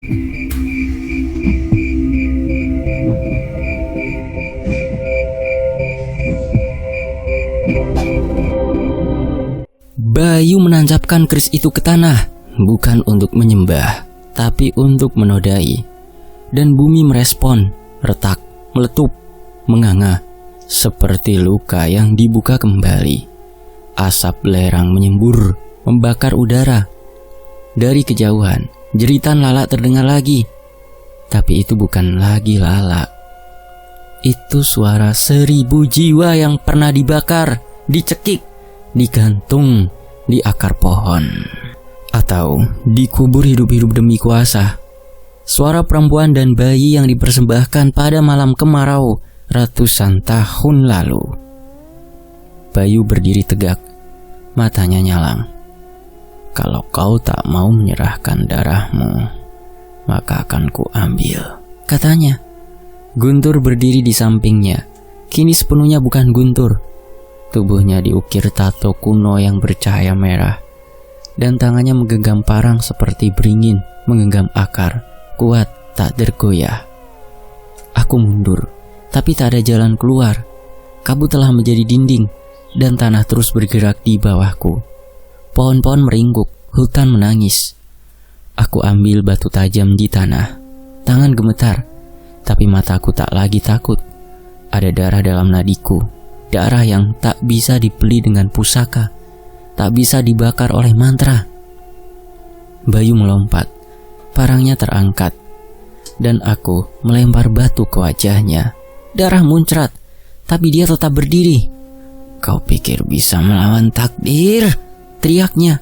Bayu menancapkan keris itu ke tanah, bukan untuk menyembah, tapi untuk menodai. Dan bumi merespon, retak, meletup, menganga, seperti luka yang dibuka kembali. Asap belerang menyembur, membakar udara. Dari kejauhan, jeritan Lala terdengar lagi. Tapi itu bukan lagi Lala. Itu suara 1000 jiwa yang pernah dibakar, dicekik, digantung di akar pohon, atau dikubur hidup-hidup demi kuasa. Suara perempuan dan bayi yang dipersembahkan pada malam kemarau ratusan tahun lalu. Bayu berdiri tegak, matanya nyalang. Kalau kau tak mau menyerahkan darahmu, maka akan kuambil, katanya. Guntur berdiri di sampingnya. Kini sepenuhnya bukan Guntur. Tubuhnya diukir tato kuno yang bercahaya merah, dan tangannya menggenggam parang seperti beringin menggenggam akar, kuat tak tergoyah. Aku mundur, tapi tak ada jalan keluar. Kabut telah menjadi dinding, dan tanah terus bergerak di bawahku. Pohon-pohon meringkuk, hutan menangis. Aku ambil batu tajam di tanah. Tangan gemetar, tapi mataku tak lagi takut. Ada darah dalam nadiku. Darah yang tak bisa dibeli dengan pusaka, tak bisa dibakar oleh mantra. Bayu melompat, parangnya terangkat, dan aku melempar batu ke wajahnya. Darah muncrat, tapi dia tetap berdiri. Kau pikir bisa melawan takdir? Teriaknya.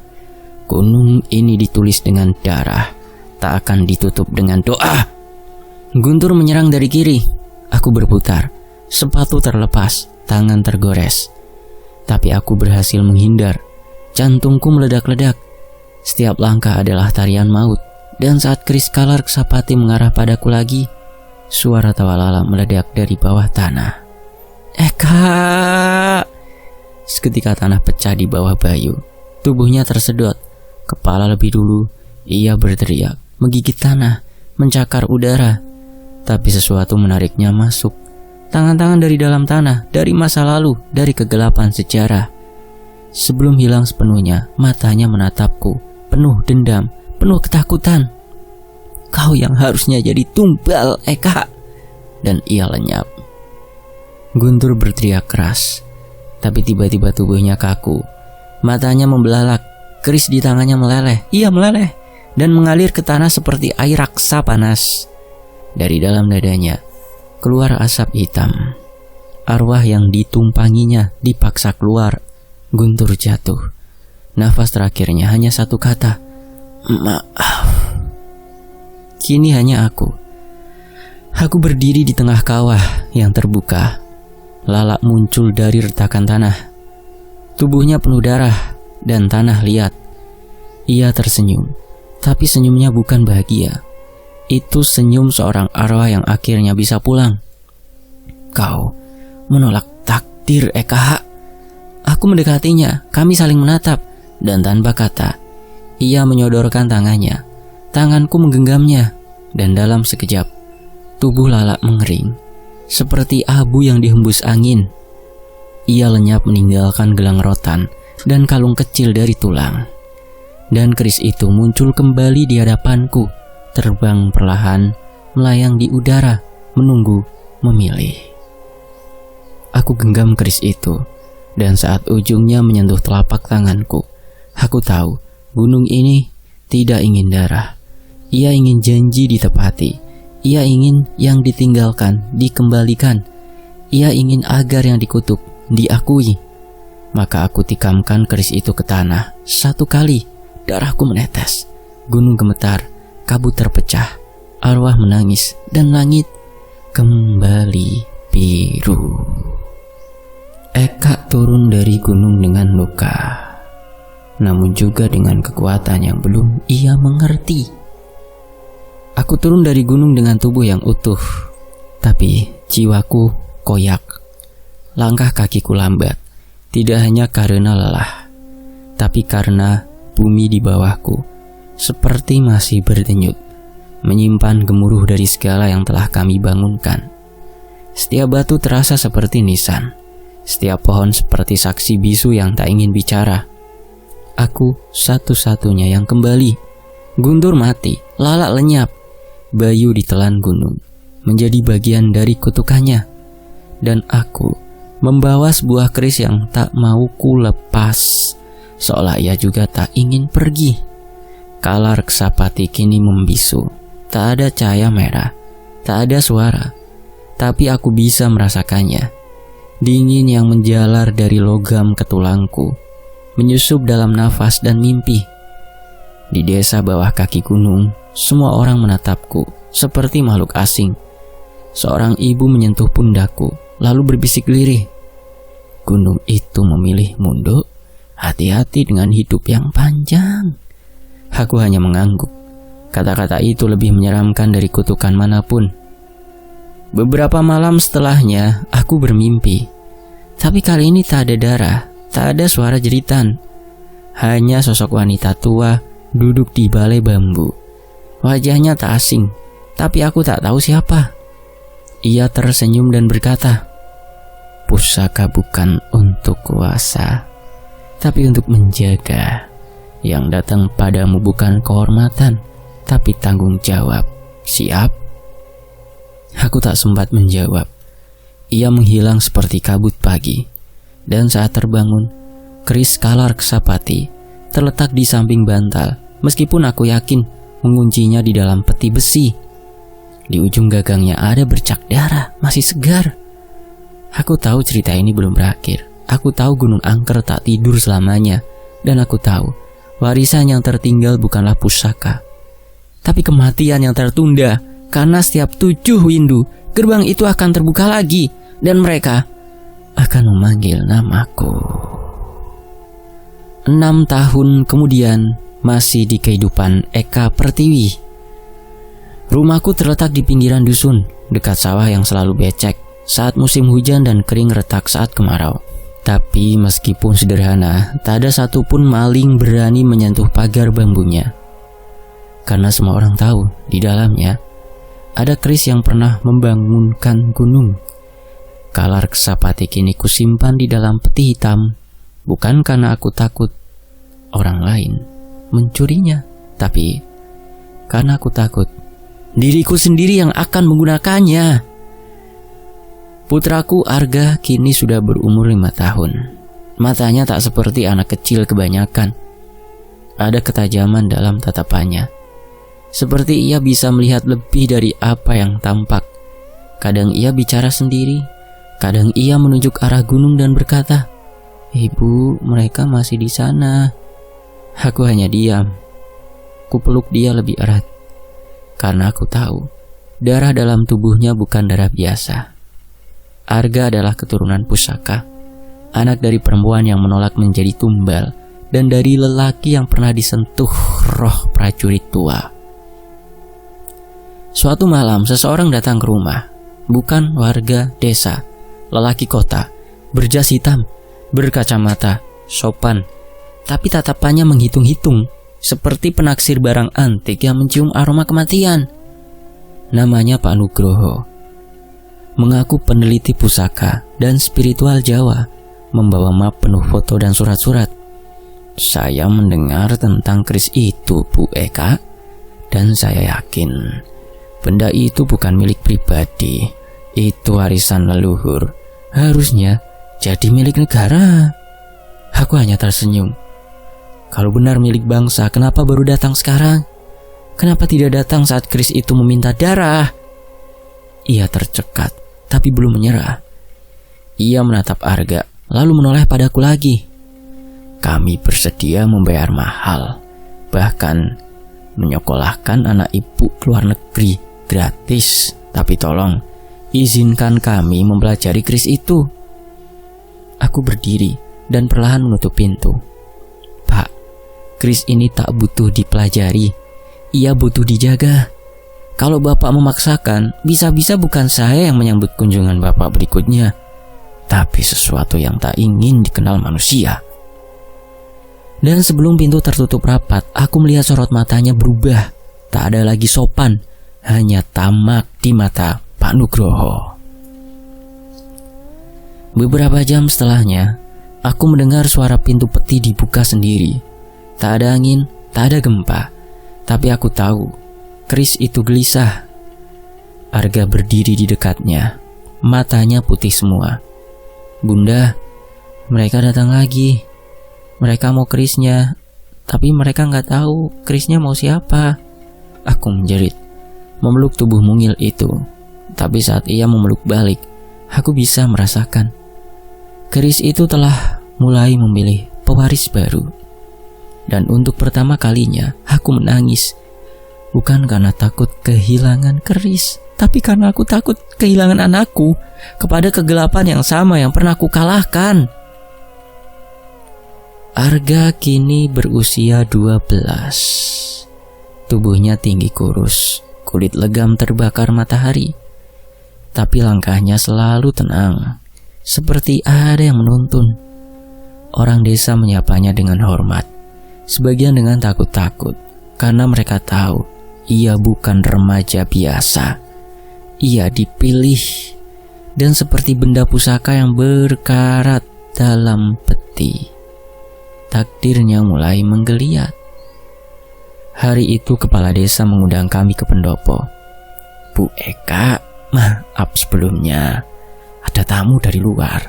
Gunung ini ditulis dengan darah, tak akan ditutup dengan doa. Guntur menyerang dari kiri. Aku berputar, sepatu terlepas, tangan tergores. Tapi aku berhasil menghindar. Jantungku meledak-ledak. Setiap langkah adalah tarian maut. Dan saat keris Kalar Ksapati mengarah padaku lagi, suara tawa Lala meledak dari bawah tanah. Eka! Seketika tanah pecah di bawah Bayu. Tubuhnya tersedot. Kepala lebih dulu. Ia berteriak, menggigit tanah, mencakar udara. Tapi sesuatu menariknya masuk. Tangan-tangan dari dalam tanah, dari masa lalu, dari kegelapan sejarah. Sebelum hilang sepenuhnya, matanya menatapku, penuh dendam, penuh ketakutan. Kau yang harusnya jadi tumbal, Eka. Dan ia lenyap. Guntur berteriak keras, tapi tiba-tiba tubuhnya kaku. Matanya membelalak, keris di tangannya meleleh. Ia meleleh dan mengalir ke tanah seperti air raksa panas. Dari dalam dadanya keluar asap hitam. Arwah yang ditumpanginya dipaksa keluar. Guntur jatuh. Nafas terakhirnya hanya satu kata, maaf. Kini hanya aku. Aku berdiri di tengah kawah yang terbuka. Lala muncul dari retakan tanah. Tubuhnya penuh darah dan tanah liat. Ia tersenyum, tapi senyumnya bukan bahagia. Itu senyum seorang arwah yang akhirnya bisa pulang. Kau menolak takdir, Eka. Aku mendekatinya, kami saling menatap, dan tanpa kata, ia menyodorkan tangannya. Tanganku menggenggamnya, dan dalam sekejap, tubuh Lala mengering, seperti abu yang dihembus angin. Ia lenyap meninggalkan gelang rotan dan kalung kecil dari tulang. Dan keris itu muncul kembali di hadapanku, terbang perlahan, melayang di udara, menunggu, memilih. Aku genggam keris itu, dan saat ujungnya menyentuh telapak tanganku, aku tahu gunung ini tidak ingin darah. Ia ingin janji ditepati. Ia ingin yang ditinggalkan dikembalikan. Ia ingin agar yang dikutuk diakui. Maka aku tikamkan keris itu ke tanah. Satu kali, darahku menetes. Gunung gemetar. Kabut terpecah, arwah menangis, dan langit kembali biru. Eka turun dari gunung dengan luka, namun juga dengan kekuatan yang belum ia mengerti. Aku turun dari gunung dengan tubuh yang utuh, tapi jiwaku koyak. Langkah kakiku lambat, tidak hanya karena lelah, tapi karena bumi di bawahku seperti masih berdenyut. menyimpan gemuruh dari segala yang telah kami bangunkan. Setiap batu terasa seperti nisan, setiap pohon seperti saksi bisu yang tak ingin bicara. Aku satu-satunya yang kembali. Guntur mati, lalat lenyap. Bayu ditelan gunung, menjadi bagian dari kutukannya. Dan aku membawa sebuah keris yang tak mau ku lepas, seolah ia juga tak ingin pergi. Kala Reksapati kini membisu. Tak ada cahaya merah, tak ada suara, tapi aku bisa merasakannya. Dingin yang menjalar dari logam ke tulangku, menyusup dalam nafas dan mimpi. Di desa bawah kaki gunung, semua orang menatapku seperti makhluk asing. Seorang ibu menyentuh pundakku, lalu berbisik lirih. Gunung itu memilih mundur, hati-hati dengan hidup yang panjang. Aku hanya mengangguk. Kata-kata itu lebih menyeramkan dari kutukan manapun. Beberapa malam setelahnya, aku bermimpi. Tapi kali ini tak ada darah, tak ada suara jeritan. Hanya sosok wanita tua duduk di balai bambu. Wajahnya tak asing, tapi aku tak tahu siapa. Ia tersenyum dan berkata, "Pusaka bukan untuk kuasa, tapi untuk menjaga. Yang datang padamu bukan kehormatan, tapi tanggung jawab. Siap?" Aku tak sempat menjawab. Ia menghilang seperti kabut pagi. Dan saat terbangun, keris Kala Reksapati terletak di samping bantal, meskipun aku yakin menguncinya di dalam peti besi. Di ujung gagangnya ada bercak darah, masih segar. Aku tahu cerita ini belum berakhir. Aku tahu Gunung Angker tak tidur selamanya. Dan aku tahu warisan yang tertinggal bukanlah pusaka, tapi kematian yang tertunda. Karena setiap 7 windu, gerbang itu akan terbuka lagi, dan mereka akan memanggil namaku. 6 tahun kemudian, masih di kehidupan Eka Pertiwi. Rumahku terletak di pinggiran dusun, dekat sawah yang selalu becek saat musim hujan dan kering retak saat kemarau. Tapi meskipun sederhana, tak ada satupun maling berani menyentuh pagar bambunya. Karena semua orang tahu, di dalamnya ada keris yang pernah membangunkan gunung. Kala Reksapati kini kusimpan di dalam peti hitam, bukan karena aku takut orang lain mencurinya, tapi karena aku takut diriku sendiri yang akan menggunakannya. Putraku Arga kini sudah berumur 5 tahun. Matanya tak seperti anak kecil kebanyakan. Ada ketajaman dalam tatapannya. Seperti ia bisa melihat lebih dari apa yang tampak. Kadang ia bicara sendiri, kadang ia menunjuk arah gunung dan berkata, "Ibu, mereka masih di sana." Aku hanya diam. Kupeluk dia lebih erat. Karena aku tahu, darah dalam tubuhnya bukan darah biasa. Arga adalah keturunan pusaka, anak dari perempuan yang menolak menjadi tumbal, dan dari lelaki yang pernah disentuh roh prajurit tua. Suatu malam seseorang datang ke rumah, bukan warga desa, lelaki kota, berjas hitam, berkacamata, sopan, tapi tatapannya menghitung-hitung, seperti penaksir barang antik yang mencium aroma kematian. Namanya Pak Nugroho. Mengaku peneliti pusaka dan spiritual Jawa, membawa map penuh foto dan surat-surat. "Saya mendengar tentang keris itu, Bu Eka, dan saya yakin benda itu bukan milik pribadi. Itu warisan leluhur, harusnya jadi milik negara." Aku hanya tersenyum. Kalau benar milik bangsa, kenapa baru datang sekarang? Kenapa tidak datang saat keris itu meminta darah? Ia tercekat, tapi belum menyerah. Ia menatap Arga, lalu menoleh padaku lagi. "Kami bersedia membayar mahal, bahkan menyekolahkan anak ibu ke luar negeri gratis. Tapi tolong, izinkan kami mempelajari keris itu." Aku berdiri dan perlahan menutup pintu. "Pak, keris ini tak butuh dipelajari, ia butuh dijaga. Kalau Bapak memaksakan, bisa-bisa bukan saya yang menyambut kunjungan Bapak berikutnya, tapi sesuatu yang tak ingin dikenal manusia." Dan sebelum pintu tertutup rapat, aku melihat sorot matanya berubah. Tak ada lagi sopan, hanya tamak di mata Pak Nugroho. Beberapa jam setelahnya, aku mendengar suara pintu peti dibuka sendiri. Tak ada angin, tak ada gempa, tapi aku tahu keris itu gelisah. Arga berdiri di dekatnya, matanya putih semua. "Bunda, mereka datang lagi. Mereka mau kerisnya, tapi mereka nggak tahu kerisnya mau siapa." Aku menjerit, memeluk tubuh mungil itu. Tapi saat ia memeluk balik, aku bisa merasakan keris itu telah mulai memilih pewaris baru. Dan untuk pertama kalinya aku menangis. Bukan karena takut kehilangan keris, tapi karena aku takut kehilangan anakku kepada kegelapan yang sama yang pernah aku kalahkan. Arga kini berusia 12. Tubuhnya tinggi kurus, kulit legam terbakar matahari. Tapi langkahnya selalu tenang, seperti ada yang menuntun. Orang desa menyapanya dengan hormat, sebagian dengan takut-takut, karena mereka tahu ia bukan remaja biasa. Ia dipilih, dan seperti benda pusaka yang berkarat dalam peti, takdirnya mulai menggeliat. Hari itu kepala desa mengundang kami ke pendopo. "Bu Eka, maaf sebelumnya. Ada tamu dari luar,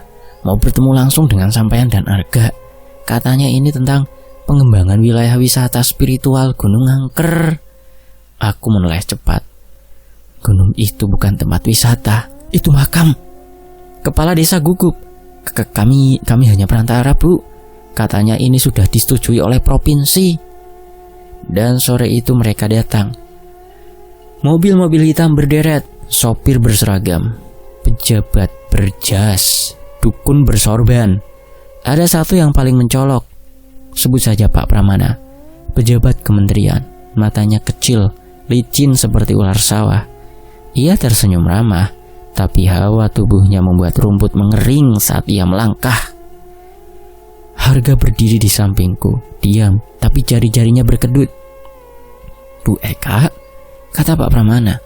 mau bertemu langsung dengan sampean dan Arga. Katanya ini tentang pengembangan wilayah wisata spiritual Gunung Angker." Aku menoleh cepat. "Gunung itu bukan tempat wisata, itu makam." Kepala desa gugup. Kami hanya perantara, Bu. Katanya ini sudah disetujui oleh provinsi." Dan sore itu mereka datang. Mobil-mobil hitam berderet, sopir berseragam, pejabat berjas, dukun bersorban. Ada satu yang paling mencolok. Sebut saja Pak Pramana, pejabat kementerian. Matanya kecil, licin seperti ular sawah. Ia tersenyum ramah, tapi hawa tubuhnya membuat rumput mengering saat ia melangkah. Arga berdiri di sampingku, diam, tapi jari-jarinya berkedut. "Bu Eka," kata Pak Pramana,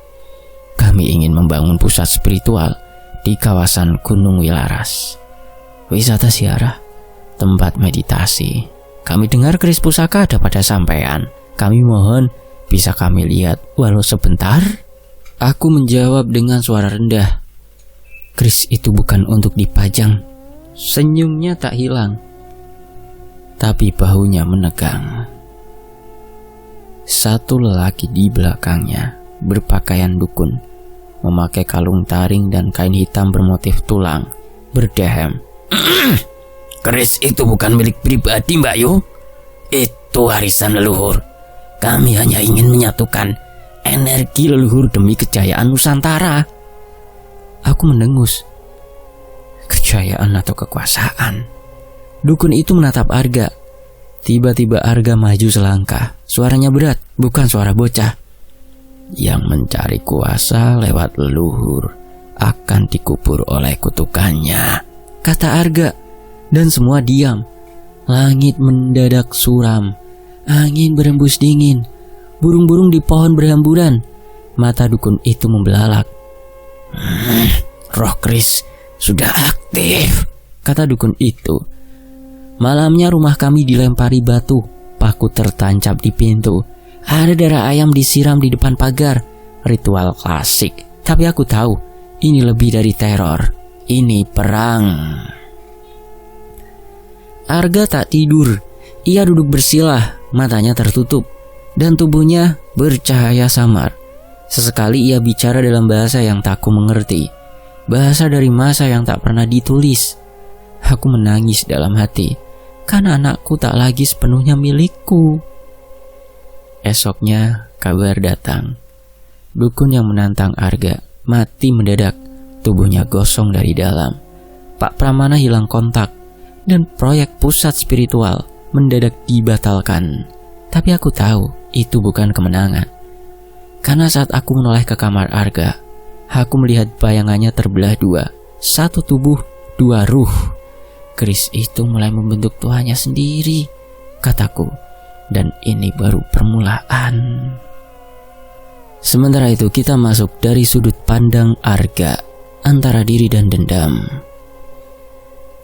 "kami ingin membangun pusat spiritual di kawasan Gunung Wilaras. Wisata ziarah, tempat meditasi. Kami dengar keris pusaka ada pada sampean. Kami mohon, bisa kami lihat walau sebentar?" Aku menjawab dengan suara rendah, "Keris itu bukan untuk dipajang." Senyumnya tak hilang, tapi bahunya menegang. Satu lelaki di belakangnya berpakaian dukun, memakai kalung taring dan kain hitam bermotif tulang, berdehem. "Keris itu bukan milik pribadi, Mbak Yu. Itu warisan leluhur. Kami hanya ingin menyatukan energi leluhur demi kejayaan Nusantara." Aku mendengus. Kejayaan atau kekuasaan? Dukun itu menatap Arga. Tiba-tiba Arga maju selangkah. Suaranya berat, bukan suara bocah. "Yang mencari kuasa lewat leluhur akan dikubur oleh kutukannya," kata Arga. Dan semua diam. Langit mendadak suram. Angin berembus dingin. Burung-burung di pohon berhamburan. Mata dukun itu membelalak. "Roh keris sudah aktif," kata dukun itu. Malamnya rumah kami dilempari batu, paku tertancap di pintu. Ada darah ayam disiram di depan pagar. Ritual klasik, tapi aku tahu ini lebih dari teror. Ini perang. Arga tak tidur. Ia duduk bersilah, matanya tertutup, dan tubuhnya bercahaya samar. Sesekali ia bicara dalam bahasa yang tak ku mengerti, bahasa dari masa yang tak pernah ditulis. Aku menangis dalam hati, karena anakku tak lagi sepenuhnya milikku. Esoknya kabar datang. Dukun yang menantang Arga mati mendadak, tubuhnya gosong dari dalam. Pak Pramana hilang kontak, dan proyek pusat spiritual mendadak dibatalkan. Tapi aku tahu itu bukan kemenangan. Karena saat aku menoleh ke kamar Arga, aku melihat bayangannya terbelah dua. Satu tubuh, dua ruh. Keris itu mulai membentuk tuannya sendiri, kataku. Dan ini baru permulaan. Sementara itu kita masuk dari sudut pandang Arga, antara diri dan dendam.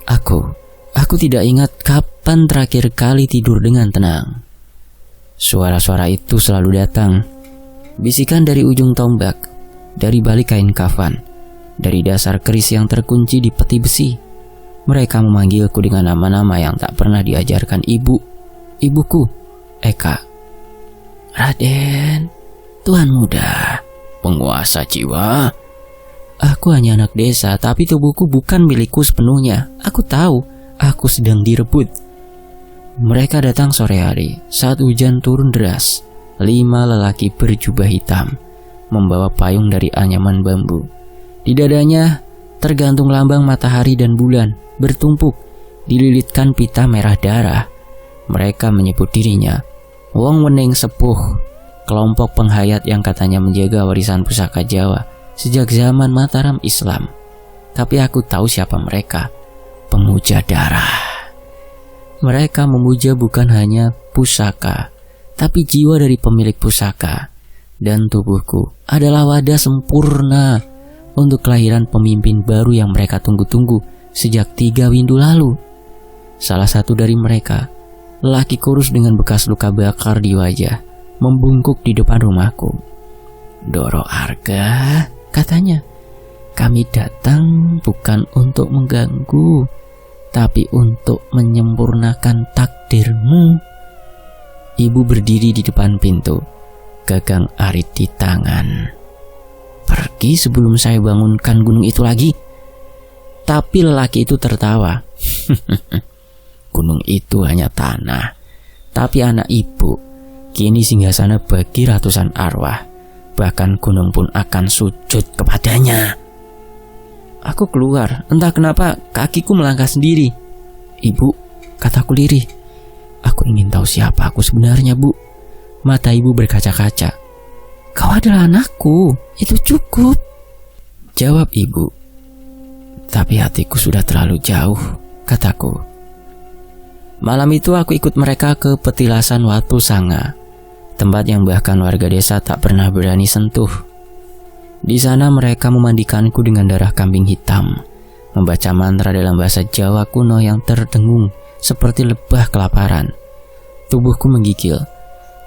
Aku tidak ingat kapan terakhir kali tidur dengan tenang. Suara-suara itu selalu datang. Bisikan dari ujung tombak, dari balik kain kafan, dari dasar keris yang terkunci di peti besi. Mereka memanggilku dengan nama-nama yang tak pernah diajarkan ibuku, Eka. Raden, Tuan muda, penguasa jiwa. Aku hanya anak desa, tapi tubuhku bukan milikku sepenuhnya. Aku tahu, aku sedang direbut. Mereka datang sore hari, saat hujan turun deras. 5 lelaki berjubah hitam, membawa payung dari anyaman bambu. Di dadanya tergantung lambang matahari dan bulan, bertumpuk, dililitkan pita merah darah. Mereka menyebut dirinya Wong Wening Sepuh, kelompok penghayat yang katanya menjaga warisan pusaka Jawa sejak zaman Mataram Islam. Tapi aku tahu siapa mereka, pemuja darah. Mereka memuja bukan hanya pusaka, tapi jiwa dari pemilik pusaka. Dan tubuhku adalah wadah sempurna untuk kelahiran pemimpin baru yang mereka tunggu-tunggu sejak 3 windu lalu. Salah satu dari mereka, lelaki kurus dengan bekas luka bakar di wajah, membungkuk di depan rumahku. Doro Arga, katanya, kami datang bukan untuk mengganggu, tapi untuk menyempurnakan takdirmu. Ibu berdiri di depan pintu, gagang arit di tangan. Pergi sebelum saya bangunkan gunung itu lagi. Tapi lelaki itu tertawa. Gunung itu hanya tanah, tapi anak ibu kini singgasana bagi ratusan arwah. Bahkan gunung pun akan sujud kepadanya. Aku keluar, entah kenapa kakiku melangkah sendiri. Ibu, kataku lirih. Aku ingin tahu siapa aku sebenarnya, Bu. Mata ibu berkaca-kaca. Kau adalah anakku, itu cukup, jawab ibu. Tapi hatiku sudah terlalu jauh, kataku. Malam itu aku ikut mereka ke petilasan Watu Sanga, tempat yang bahkan warga desa tak pernah berani sentuh. Di sana mereka memandikanku dengan darah kambing hitam, membaca mantra dalam bahasa Jawa kuno yang terdengung seperti lebah kelaparan. Tubuhku menggigil,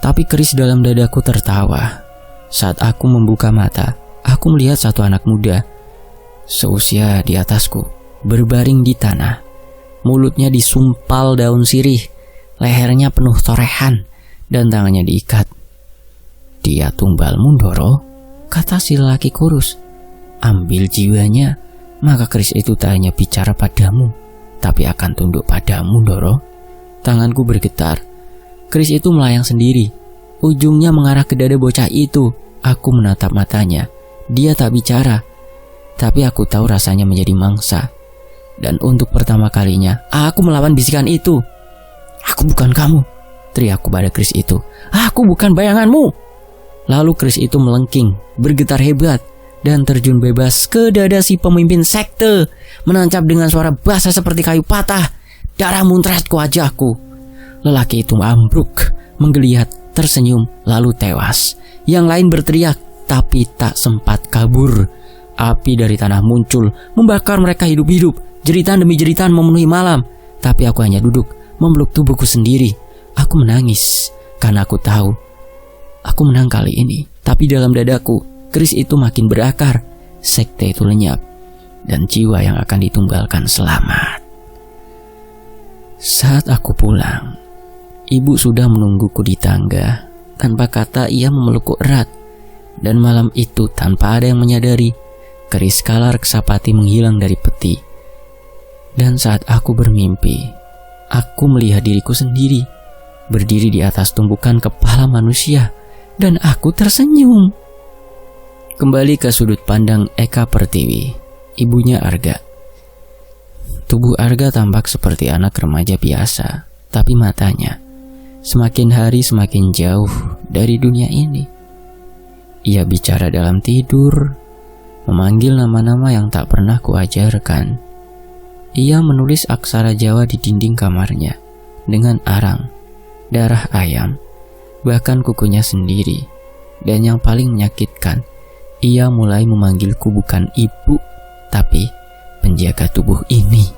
tapi keris dalam dadaku tertawa. Saat aku membuka mata, aku melihat satu anak muda, seusia di atasku, berbaring di tanah. Mulutnya disumpal daun sirih, lehernya penuh torehan, dan tangannya diikat. Dia tumbalmu, Doro, kata si lelaki kurus. Ambil jiwanya, maka keris itu tak hanya bicara padamu, tapi akan tunduk padamu, Doro. Tanganku bergetar. Keris itu melayang sendiri. Ujungnya mengarah ke dada bocah itu. Aku menatap matanya. Dia tak bicara, tapi aku tahu rasanya menjadi mangsa. Dan untuk pertama kalinya, aku melawan bisikan itu. Aku bukan kamu, teriakku pada keris itu. Aku bukan bayanganmu. Lalu keris itu melengking, bergetar hebat, dan terjun bebas ke dada si pemimpin sekte, menancap dengan suara basah seperti kayu patah. Darah muncrat ke wajahku. Lelaki itu ambruk, menggeliat, tersenyum, lalu tewas. Yang lain berteriak, tapi tak sempat kabur. Api dari tanah muncul, membakar mereka hidup-hidup. Jeritan demi jeritan memenuhi malam. Tapi aku hanya duduk, memeluk tubuhku sendiri. Aku menangis, karena aku tahu aku menang kali ini. Tapi dalam dadaku, keris itu makin berakar. Sekte itu lenyap, dan jiwa yang akan ditumbalkan selamat. Saat aku pulang, ibu sudah menungguku di tangga. Tanpa kata ia memelukku erat. Dan malam itu tanpa ada yang menyadari, keris Kalar Kesapati menghilang dari peti. Dan saat aku bermimpi, aku melihat diriku sendiri, berdiri di atas tumpukan kepala manusia. Dan aku tersenyum. Kembali ke sudut pandang Eka Pertiwi, ibunya Arga. Tubuh Arga tampak seperti anak remaja biasa, tapi matanya semakin hari semakin jauh dari dunia ini. Ia bicara dalam tidur, memanggil nama-nama yang tak pernah kuajarkan. Ia menulis aksara Jawa di dinding kamarnya dengan arang, darah ayam, bahkan kukunya sendiri. Dan yang paling menyakitkan, ia mulai memanggilku bukan ibu, tapi penjaga tubuh ini.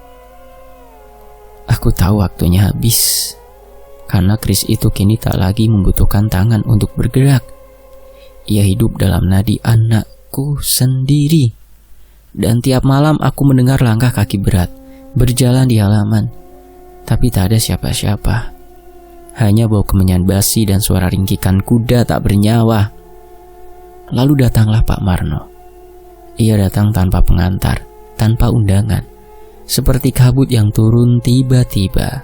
Aku tahu waktunya habis, karena Chris itu kini tak lagi membutuhkan tangan untuk bergerak. Ia hidup dalam nadi anakku sendiri. Dan tiap malam aku mendengar langkah kaki berat berjalan di halaman, tapi tak ada siapa-siapa. Hanya bau kemenyan basi dan suara ringkikan kuda tak bernyawa. Lalu datanglah Pak Marno. Ia datang tanpa pengantar, tanpa undangan, seperti kabut yang turun tiba-tiba.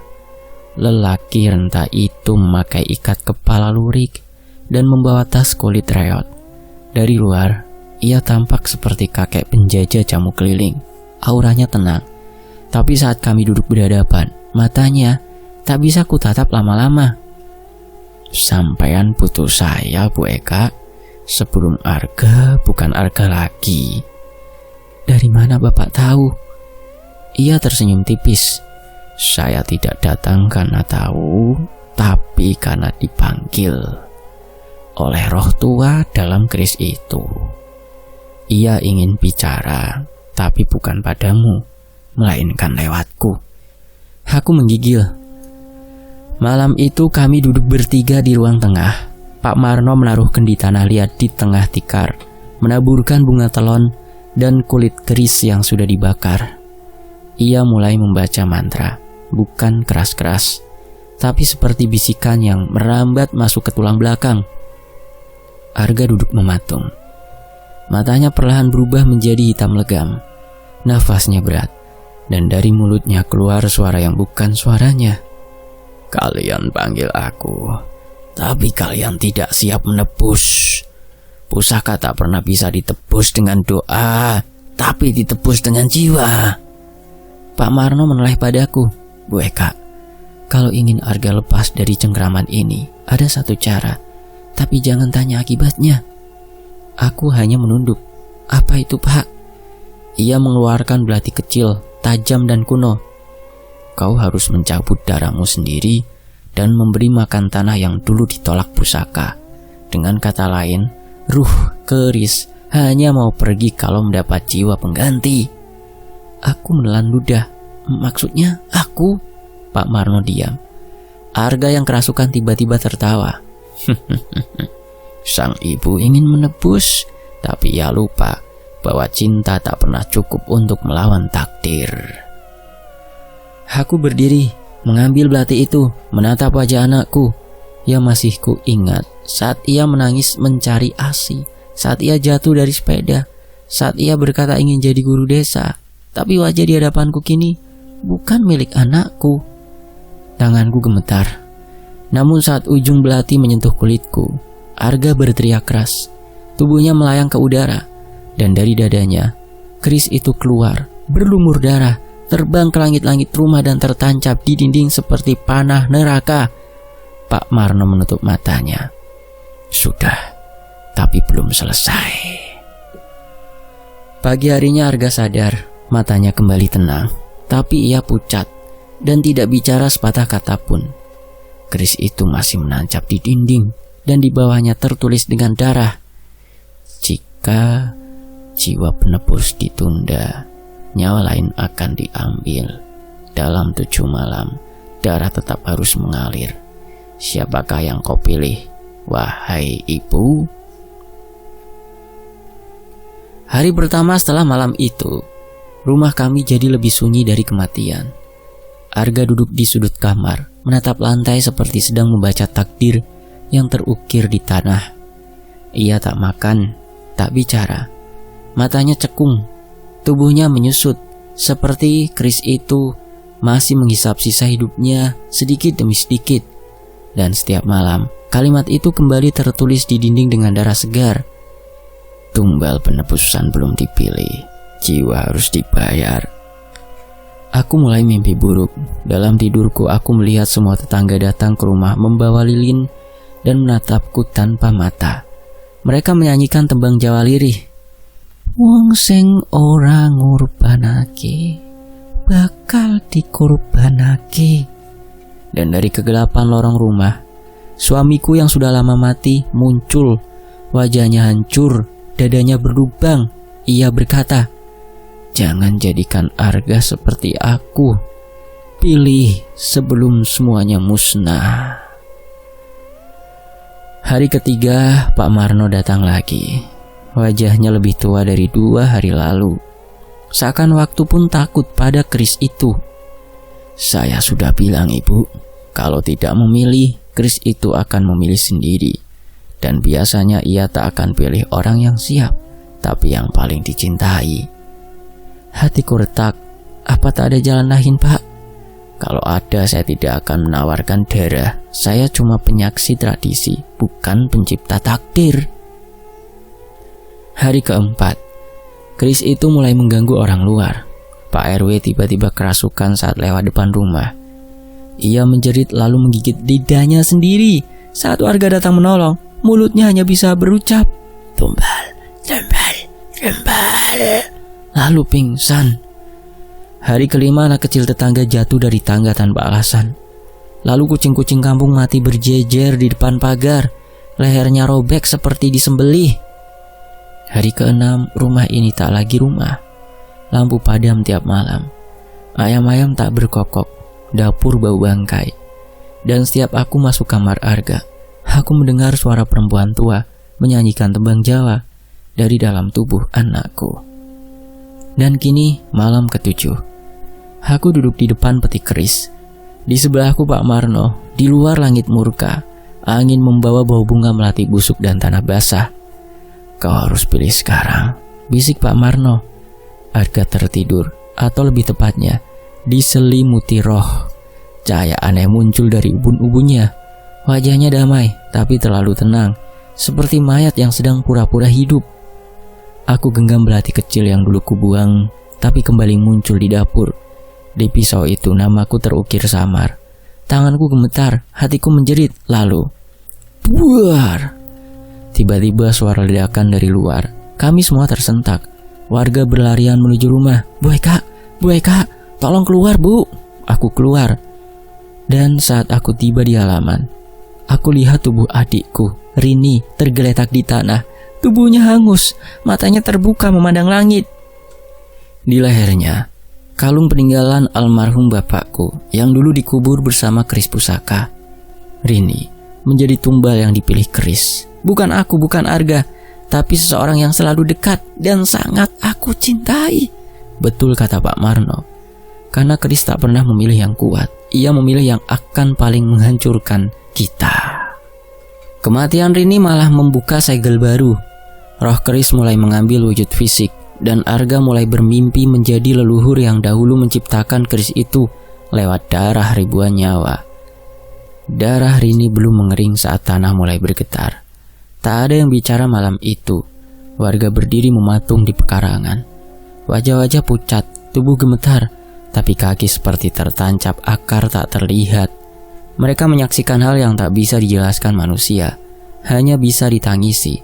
Lelaki renta itu memakai ikat kepala lurik dan membawa tas kulit reot. Dari luar, ia tampak seperti kakek penjajah jamu keliling. Auranya tenang, tapi saat kami duduk berhadapan, matanya tak bisa kutatap lama-lama. "Sampean putus saya, Bu Eka. Sebelum Arga bukan Arga lagi." "Dari mana Bapak tahu?" Ia tersenyum tipis. "Saya tidak datang karena tahu, tapi karena dipanggil oleh roh tua dalam keris itu. Ia ingin bicara, tapi bukan padamu, melainkan lewatku." Aku menggigil. Malam itu kami duduk bertiga di ruang tengah. Pak Marno menaruh kendi tanah liat di tengah tikar, menaburkan bunga telon dan kulit keris yang sudah dibakar. Ia mulai membaca mantra, bukan keras-keras, tapi seperti bisikan yang merambat masuk ke tulang belakang. Arga duduk mematung. Matanya perlahan berubah menjadi hitam legam. Nafasnya berat, dan dari mulutnya keluar suara yang bukan suaranya. "Kalian panggil aku, tapi kalian tidak siap menebus. Pusaka tak pernah bisa ditebus dengan doa, tapi ditebus dengan jiwa." Pak Marno menoleh padaku. "Bu Eka, kalau ingin Arga lepas dari cengkraman ini, ada satu cara, tapi jangan tanya akibatnya." Aku hanya menunduk. "Apa itu, Pak?" Ia mengeluarkan belati kecil, tajam dan kuno. "Kau harus mencabut darahmu sendiri dan memberi makan tanah yang dulu ditolak pusaka. Dengan kata lain, ruh keris hanya mau pergi kalau mendapat jiwa pengganti." Aku menelan ludah. "Maksudnya aku?" Pak Marno diam. Arga yang kerasukan tiba-tiba tertawa. "Sang ibu ingin menebus, tapi ia lupa bahwa cinta tak pernah cukup untuk melawan takdir." Aku berdiri, mengambil belati itu, menatap wajah anakku. Yang masih ku ingat saat ia menangis mencari ASI, saat ia jatuh dari sepeda, saat ia berkata ingin jadi guru desa. Tapi wajah di hadapanku kini bukan milik anakku. Tanganku gemetar. Namun saat ujung belati menyentuh kulitku, Arga berteriak keras. Tubuhnya melayang ke udara, dan dari dadanya, keris itu keluar, berlumur darah, terbang ke langit-langit rumah dan tertancap di dinding seperti panah neraka. Pak Marno menutup matanya. "Sudah, tapi belum selesai." Pagi harinya Arga sadar. Matanya kembali tenang, tapi ia pucat dan tidak bicara sepatah kata pun. Keris itu masih menancap di dinding dan di bawahnya tertulis dengan darah, "Jika jiwa penebus ditunda, nyawa lain akan diambil. Dalam 7 malam, darah tetap harus mengalir. Siapakah yang kau pilih, wahai ibu?" Hari pertama setelah malam itu, rumah kami jadi lebih sunyi dari kematian. Arga duduk di sudut kamar, menatap lantai seperti sedang membaca takdir yang terukir di tanah. Ia tak makan, tak bicara. Matanya cekung, tubuhnya menyusut, seperti keris itu masih menghisap sisa hidupnya sedikit demi sedikit. Dan setiap malam, kalimat itu kembali tertulis di dinding dengan darah segar. "Tumbal penebusan belum dipilih, jiwa harus dibayar." Aku mulai mimpi buruk. Dalam tidurku aku melihat semua tetangga datang ke rumah membawa lilin dan menatapku tanpa mata. Mereka menyanyikan tembang Jawa lirih. "Wong sing ora ngurbanake bakal dikorbanake." Dan dari kegelapan lorong rumah, suamiku yang sudah lama mati muncul, Wajahnya hancur, dadanya berlubang. Ia berkata, "Jangan jadikan Arga seperti aku. Pilih sebelum semuanya musnah." Hari ketiga, Pak Marno datang lagi. Wajahnya lebih tua dari 2 hari lalu. Seakan waktu pun takut pada keris itu. "Saya sudah bilang, Ibu, kalau tidak memilih, keris itu akan memilih sendiri. Dan biasanya ia tak akan pilih orang yang siap, tapi yang paling dicintai." Hatiku retak. Apa tak ada jalan lain, Pak? Kalau ada, saya tidak akan menawarkan darah. Saya cuma penyaksi tradisi, bukan pencipta takdir. Hari keempat, keris itu mulai mengganggu orang luar. Pak RW tiba-tiba kerasukan saat lewat depan rumah. Ia menjerit lalu menggigit lidahnya sendiri. Saat warga datang menolong, mulutnya hanya bisa berucap, "Tumbal, tumbal, tumbal." Lalu pingsan. Hari kelima, anak kecil tetangga jatuh dari tangga tanpa alasan. Lalu kucing-kucing kampung mati berjejer di depan pagar. Lehernya robek seperti disembelih. Hari keenam, rumah ini tak lagi rumah. Lampu padam tiap malam. Ayam-ayam tak berkokok. Dapur bau bangkai. Dan setiap aku masuk kamar Arga, aku mendengar suara perempuan tua menyanyikan tembang Jawa dari dalam tubuh anakku. Dan kini malam ke-7. Aku duduk di depan peti keris. Di sebelahku Pak Marno. Di luar langit murka. Angin membawa bau bunga melati busuk dan tanah basah. "Kau harus pilih sekarang," bisik Pak Marno. Arga tertidur, atau lebih tepatnya diselimuti roh. Cahaya aneh muncul dari ubun-ubunnya. Wajahnya damai, tapi terlalu tenang, seperti mayat yang sedang pura-pura hidup. Aku genggam belati kecil yang dulu kubuang, tapi kembali muncul di dapur. Di pisau itu namaku terukir samar. Tanganku gemetar, hatiku menjerit, lalu buar. Tiba-tiba suara ledakan dari luar. Kami semua tersentak. Warga berlarian menuju rumah. Bu Eka, tolong keluar, Bu." Aku keluar. Dan saat aku tiba di halaman, aku lihat tubuh adikku, Rini, tergeletak di tanah. Tubuhnya hangus, matanya terbuka memandang langit. Di lehernya, kalung peninggalan almarhum bapakku yang dulu dikubur bersama keris pusaka. Rini menjadi tumbal yang dipilih keris. Bukan aku, bukan Arga, tapi seseorang yang selalu dekat dan sangat aku cintai. Betul kata Pak Marno. Karena keris tak pernah memilih yang kuat. Ia memilih yang akan paling menghancurkan kita. Kematian Rini malah membuka segel baru. Roh keris mulai mengambil wujud fisik. Dan Arga mulai bermimpi menjadi leluhur yang dahulu menciptakan keris itu lewat darah ribuan nyawa. Darah Rini belum mengering saat tanah mulai bergetar. Tak ada yang bicara malam itu. Warga berdiri mematung di pekarangan. Wajah-wajah pucat, tubuh gemetar, tapi kaki seperti tertancap akar tak terlihat. Mereka menyaksikan hal yang tak bisa dijelaskan manusia, hanya bisa ditangisi.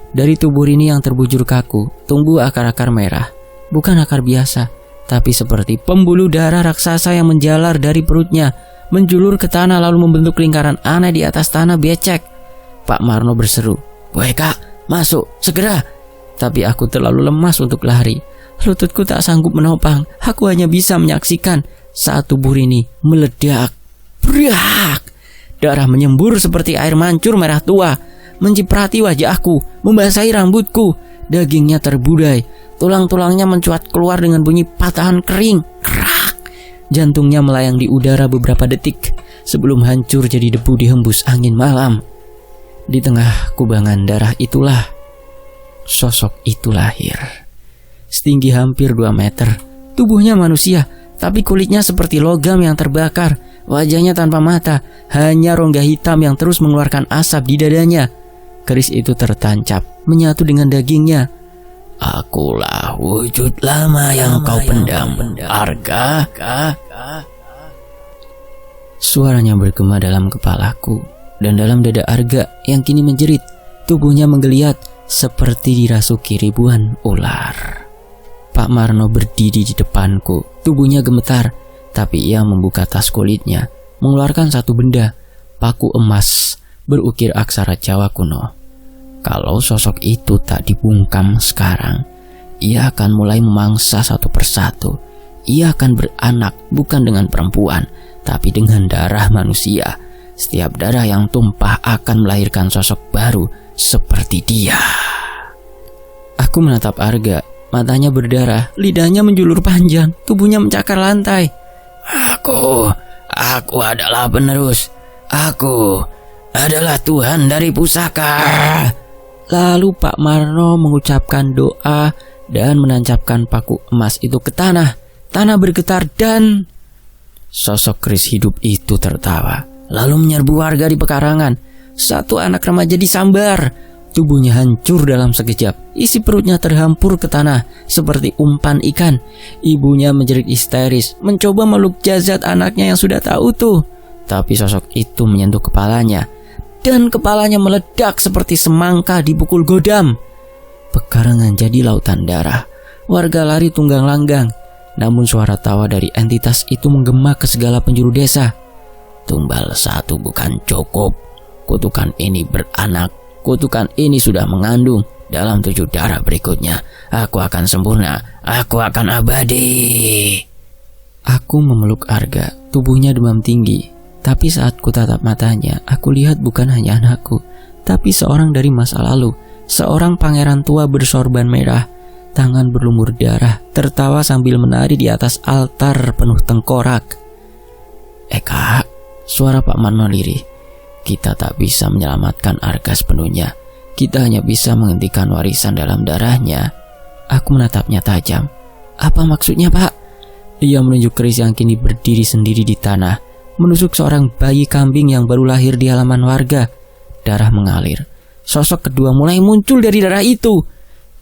Dari tubuh Rini yang terbujur kaku, tumbuh akar-akar merah. Bukan akar biasa, tapi seperti pembuluh darah raksasa yang menjalar dari perutnya, menjulur ke tanah lalu membentuk lingkaran aneh di atas tanah becek. Pak Marno berseru, "Bu Eka, masuk, segera!" Tapi aku terlalu lemas untuk lari. Lututku tak sanggup menopang. Aku hanya bisa menyaksikan saat tubuh Rini meledak. Brak! Darah menyembur seperti air mancur merah tua, menciprati wajahku, membasahi rambutku. Dagingnya terbudai, tulang-tulangnya mencuat keluar dengan bunyi patahan kering. Krak! Jantungnya melayang di udara beberapa detik sebelum hancur jadi debu dihembus angin malam. Di tengah kubangan darah itulah sosok itu lahir. Setinggi hampir 2 meter, tubuhnya manusia, tapi kulitnya seperti logam yang terbakar. Wajahnya tanpa mata, hanya rongga hitam yang terus mengeluarkan asap di dadanya. Keris itu tertancap, menyatu dengan dagingnya. "Akulah wujud lama yang kau pendam, Arga." Suaranya bergema dalam kepalaku, dan dalam dada Arga yang kini menjerit. Tubuhnya menggeliat seperti dirasuki ribuan ular. Pak Marno berdiri di depanku, tubuhnya gemetar, tapi ia membuka tas kulitnya, mengeluarkan satu benda, paku emas, berukir aksara Jawa kuno. Kalau sosok itu tak dibungkam sekarang, ia akan mulai memangsa satu persatu. Ia akan beranak bukan dengan perempuan, tapi dengan darah manusia. Setiap darah yang tumpah akan melahirkan sosok baru seperti dia. Aku menatap Arga, matanya berdarah, lidahnya menjulur panjang, tubuhnya mencakar lantai. Aku adalah penerus. Aku adalah Tuhan dari pusaka. Lalu Pak Marno mengucapkan doa dan menancapkan paku emas itu ke tanah. Tanah bergetar dan sosok keris hidup itu tertawa, lalu menyerbu warga di pekarangan. Satu anak remaja disambar. Tubuhnya hancur dalam sekejap. Isi perutnya terhampur ke tanah seperti umpan ikan. Ibunya menjerit histeris, mencoba meluk jasad anaknya yang sudah tak utuh. Tapi sosok itu menyentuh kepalanya, dan kepalanya meledak seperti semangka dipukul godam. Pekarangan jadi lautan darah. Warga lari tunggang langgang. Namun suara tawa dari entitas itu menggema ke segala penjuru desa. Tumbal satu bukan cukup. Kutukan ini beranak. Kutukan ini sudah mengandung. Dalam 7 darah berikutnya, aku akan sempurna. Aku akan abadi. Aku memeluk Arga. Tubuhnya demam tinggi. Tapi saat ku tatap matanya, aku lihat bukan hanya anakku, tapi seorang dari masa lalu. Seorang pangeran tua bersorban merah, tangan berlumur darah, tertawa sambil menari di atas altar penuh tengkorak. Kak, suara Pak Marno lirih. Kita tak bisa menyelamatkan Arga sepenuhnya. Kita hanya bisa menghentikan warisan dalam darahnya. Aku menatapnya tajam. Apa maksudnya, Pak? Dia menunjuk keris yang kini berdiri sendiri di tanah, menusuk seorang bayi kambing yang baru lahir di halaman warga. Darah mengalir. Sosok kedua mulai muncul dari darah itu.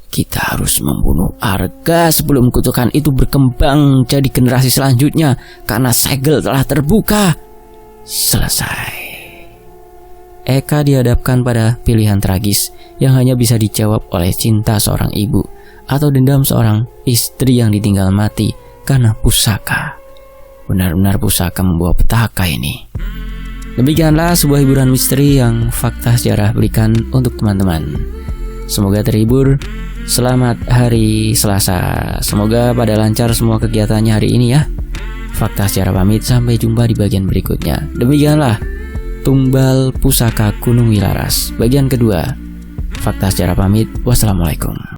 Kita harus membunuh Arga sebelum kutukan itu berkembang jadi generasi selanjutnya, karena segel telah terbuka. Selesai. Eka dihadapkan pada pilihan tragis yang hanya bisa dijawab oleh cinta seorang ibu atau dendam seorang istri yang ditinggal mati karena pusaka. Benar-benar pusaka membawa petaka ini. Demikianlah sebuah hiburan misteri yang Fakta Sejarah berikan untuk teman-teman. Semoga terhibur. Selamat hari Selasa. Semoga pada lancar semua kegiatannya hari ini ya. Fakta Sejarah pamit, sampai jumpa di bagian berikutnya. Demikianlah Tumbal Pusaka Gunung Wilaras bagian kedua. Fakta Sejarah pamit. Wassalamualaikum.